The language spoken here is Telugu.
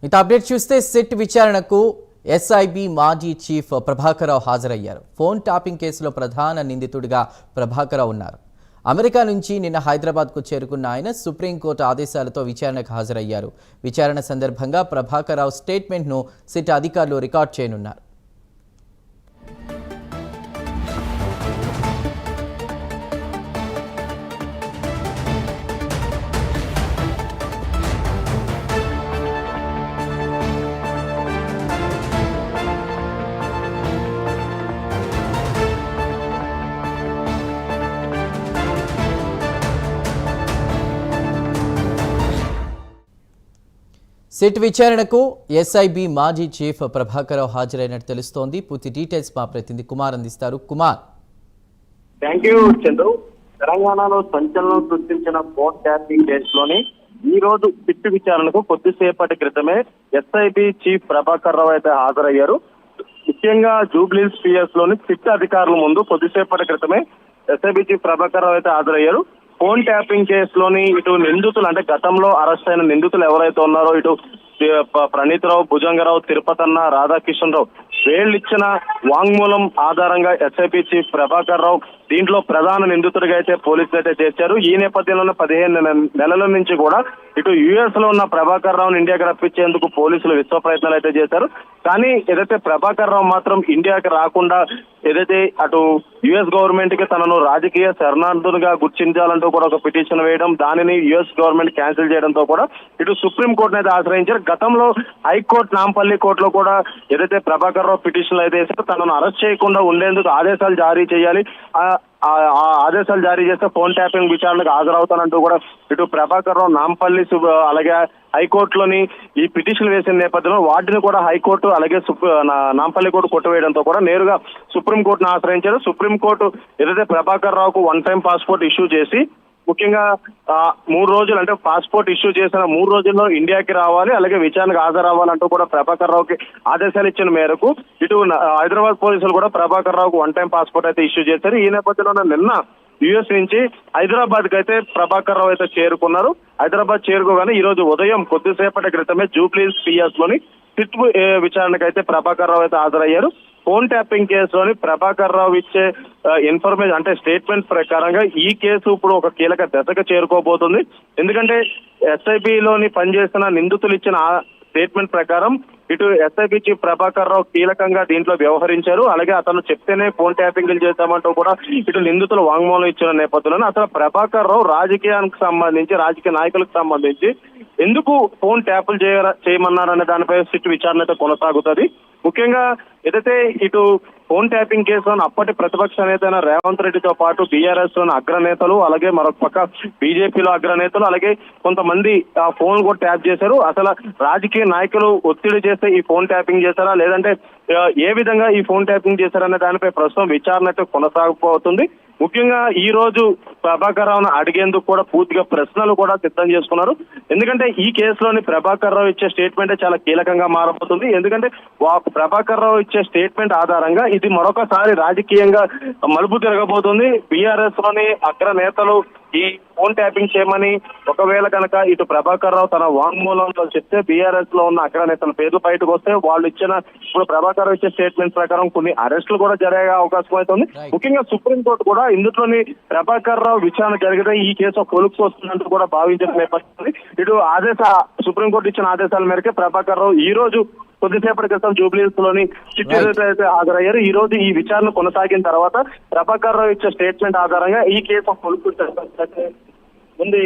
ఇక అప్డేట్ చూస్తే సిట్ విచారణకు ఎస్ఐబి మాజీ చీఫ్ ప్రభాకరరావు హాజరయ్యారు. ఫోన్ ట్యాపింగ్ కేసులో ప్రధాన నిందితుడిగా ప్రభాకరరావు ఉన్నారు. అమెరికా నుంచి నిన్న హైదరాబాద్కు చేరుకున్న ఆయన సుప్రీంకోర్టు ఆదేశాలతో విచారణకు హాజరయ్యారు. విచారణ సందర్భంగా ప్రభాకరరావు స్టేట్మెంట్ను సిట్ అధికారులు రికార్డ్ చేయనున్నారు. సిట్ విచారణకు ఎస్ఐబి మాజీ చీఫ్ ప్రభాకరరావు హాజరైనట్టు తెలుస్తోంది. పూర్తి డీటెయిల్స్ మా ప్రతినిధి కుమార్ అందిస్తారు. కుమార్. Thank you Chandru. తెలంగాణలో సంచలనం సృష్టించిన ఫోన్ ట్యాపింగ్ కేసులోని ఈ రోజు సిట్ విచారణకు కొద్దిసేపటి క్రితమే ఎస్ఐబి చీఫ్ ప్రభాకరరావు అయితే హాజరయ్యారు. ముఖ్యంగా జూబ్లీహిల్స్ పిఎస్ లోని సిట్ అధికారుల ముందు కొద్దిసేపటి క్రితమే ఎస్ఐబి చీఫ్ ప్రభాకరరావు అయితే హాజరయ్యారు. ఫోన్ ట్యాపింగ్ కేసులోని ఇటు నిందితులు అంటే గతంలో అరెస్ట్ అయిన నిందితులు ఎవరైతే ఉన్నారో ఇటు ప్రణీతరావు, భుజంగరావు, తిరుపతన్న, రాధాకిషన్ రావు వీళ్ళిచ్చిన వాంగ్మూలం ఆధారంగా ఎస్ఐబి చీఫ్ ప్రభాకరరావు దీంట్లో ప్రధాన నిందితుడిగా అయితే పోలీసులు అయితే చేశారు. ఈ నేపథ్యంలోనే 15 నెలల నుంచి కూడా ఇటు యుఎస్ లో ఉన్న ప్రభాకరరావును ఇండియాకి రప్పించేందుకు పోలీసులు విశ్వ ప్రయత్నాలు అయితే చేశారు. కానీ ఏదైతే ప్రభాకరరావు మాత్రం ఇండియాకి రాకుండా ఏదైతే అటు యుఎస్ గవర్నమెంట్ కి తనను రాజకీయ శరణార్థులుగా గుర్తించాలంటూ కూడా ఒక పిటిషన్ వేయడం, దానిని యుఎస్ గవర్నమెంట్ క్యాన్సిల్ చేయడంతో కూడా ఇటు సుప్రీంకోర్టును అయితే ఆశ్రయించారు. గతంలో హైకోర్టు నాంపల్లి కోర్టులో కూడా ఏదైతే ప్రభాకరరావు పిటిషన్లు అయితే వేసారో తనను అరెస్ట్ చేయకుండా ఉండేందుకు ఆదేశాలు జారీ చేయాలి, ఆదేశాలు జారీ చేస్తే ఫోన్ ట్యాపింగ్ విచారణకు హాజరవుతానంటూ కూడా ఇటు ప్రభాకరరావు నాంపల్లి అలాగే హైకోర్టులోని ఈ పిటిషన్ వేసిన నేపథ్యంలో వాటిని కూడా హైకోర్టు అలాగే నాంపల్లి కోర్టు కొట్టివేయడంతో కూడా నేరుగా సుప్రీంకోర్టును ఆశ్రయించారు. సుప్రీంకోర్టు ఏదైతే ప్రభాకరరావుకు 1 టైం పాస్పోర్ట్ ఇష్యూ చేసి ముఖ్యంగా 3 రోజులు అంటే పాస్పోర్ట్ ఇష్యూ చేసిన 3 రోజుల్లో ఇండియాకి రావాలి, అలాగే విచారణకు హాజరవ్వాలంటూ కూడా ప్రభాకరరావుకి ఆదేశాలు ఇచ్చిన మేరకు ఇటు హైదరాబాద్ పోలీసులు కూడా ప్రభాకరరావుకు 1 టైం పాస్పోర్ట్ అయితే ఇష్యూ చేశారు. ఈ నేపథ్యంలో నిన్న యుఎస్ నుంచి హైదరాబాద్ కి అయితే ప్రభాకరరావు అయితే చేరుకున్నారు. హైదరాబాద్ చేరుకోగానే ఈ రోజు ఉదయం కొద్దిసేపటి క్రితమే జూబ్లీహిల్స్ పిఎస్ లోని సిట్ విచారణకు అయితే ప్రభాకరరావు అయితే హాజరయ్యారు. ఫోన్ ట్యాపింగ్ కేసులోని ప్రభాకరరావు ఇచ్చే ఇన్ఫర్మేషన్ అంటే స్టేట్మెంట్ ప్రకారంగా ఈ కేసు ఇప్పుడు ఒక కీలక దశకు చేరుకోబోతుంది. ఎందుకంటే ఎస్ఐబిలోని పనిచేసిన నిందితులు ఇచ్చిన స్టేట్మెంట్ ప్రకారం ఇటు ఎస్ఐబి చీఫ్ ప్రభాకరరావు కీలకంగా దీంట్లో వ్యవహరించారు. అలాగే అతను చెప్తేనే ఫోన్ ట్యాపింగ్లు చేస్తామంటూ కూడా ఇటు నిందితులు వాంగ్మూలం ఇచ్చిన నేపథ్యంలో అసలు ప్రభాకరరావు రాజకీయానికి సంబంధించి రాజకీయ నాయకులకు సంబంధించి ఎందుకు ఫోన్ ట్యాపులు చేయమన్నారనే దానిపై సిట్ విచారణ అయితే కొనసాగుతుంది. ముఖ్యంగా ఏదైతే ఇటు ఫోన్ ట్యాపింగ్ కేసులో అప్పటి ప్రతిపక్ష నేత రేవంత్ రెడ్డితో పాటు బీఆర్ఎస్ లోని అగ్రనేతలు అలాగే మరొక పక్క బీజేపీలో అగ్రనేతలు అలాగే కొంతమంది ఆ ఫోన్ కూడా ట్యాప్ చేశారు. అసలు రాజకీయ నాయకులు ఒత్తిడి చేస్తే ఈ ఫోన్ ట్యాపింగ్ చేశారా లేదంటే ఏ విధంగా ఈ ఫోన్ ట్యాపింగ్ చేశారనే దానిపై ప్రస్తుతం విచారణ అయితే కొనసాగిపోతుంది. ముఖ్యంగా ఈ రోజు ప్రభాకరరావును అడిగేందుకు కూడా పూర్తిగా ప్రశ్నలు కూడా సిద్ధం చేసుకున్నారు. ఎందుకంటే ఈ కేసులోని ప్రభాకరరావు ఇచ్చే స్టేట్మెంటే చాలా కీలకంగా మారబోతుంది. ఎందుకంటే ప్రభాకరరావు ఇచ్చే స్టేట్మెంట్ ఆధారంగా ఇది మరొకసారి రాజకీయంగా మలుపు తిరగబోతుంది. బీఆర్ఎస్ లోని అగ్ర నేతలు ఈ ఫోన్ ట్యాపింగ్ చేయమని ఒకవేళ కనుక ఇటు ప్రభాకరరావు తన వాంగ్మూలంలో చెప్తే బీఆర్ఎస్ లో ఉన్న అగ్రనేతల పేర్లు బయటకు వస్తే వాళ్ళు ఇచ్చిన ఇప్పుడు ప్రభాకరరావు ఇచ్చే స్టేట్మెంట్ ప్రకారం కొన్ని అరెస్టులు కూడా జరిగే అవకాశం అవుతుంది. ముఖ్యంగా సుప్రీంకోర్టు కూడా ఇందులోని ప్రభాకరరావు విచారణ జరిగితే ఈ కేసు కొలుపు వస్తుందంటూ కూడా భావించిన నేపథ్యంలో ఇటు సుప్రీంకోర్టు ఇచ్చిన ఆదేశాల మేరకు ప్రభాకరరావు ఈ రోజు కొద్దిసేపటి క్రితం జూబ్లీహిల్స్ లోని సిట్ అయితే హాజరయ్యారు. ఈ రోజు ఈ విచారణ కొనసాగిన తర్వాత ప్రభాకరరావు ఇచ్చే స్టేట్మెంట్ ఆధారంగా ఈ కేసు కొలుపు ఉంది.